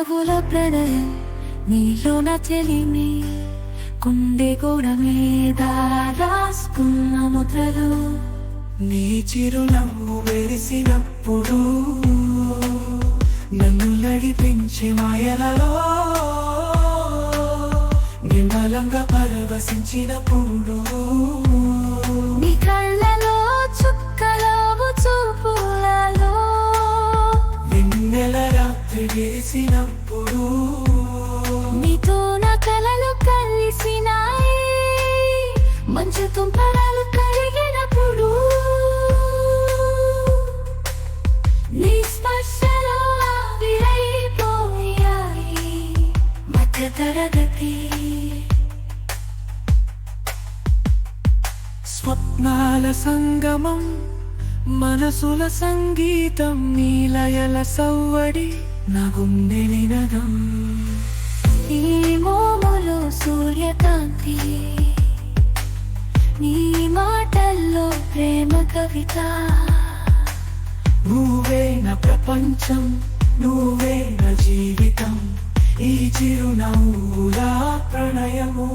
పెదవుల ప్రణయం నీలోన చెలిమి కుండే గోడ మీద రాసుకున్న ముద్రలు నీ చిరునవ్వు వెలిసినప్పుడు నన్ను నడిపించే మాయలలో నిర్మలంగా పరవశించినప్పుడు నీ కళ్ళలో చుక్కలో చూపులలో వెన్నెల రాత్రి వేసినప్పుడు నీతో నా కలలు కలిసినాయి మంచు తుంపరాలు కరిగినప్పుడు నీ స్పర్శలో ఆవిరైపోయాయి మధ్య తరగతి స్వప్నాల సంగమం మనసుల సంగీతం నీలయల సవ్వడి నా గుండె నినదం నీ మోములో సూర్యకాంతి నీ మాటల్లో ప్రేమ కవిత నువ్వే నా ప్రపంచం నువ్వే నా జీవితం ఈ చిరునవ్వుల ప్రణయము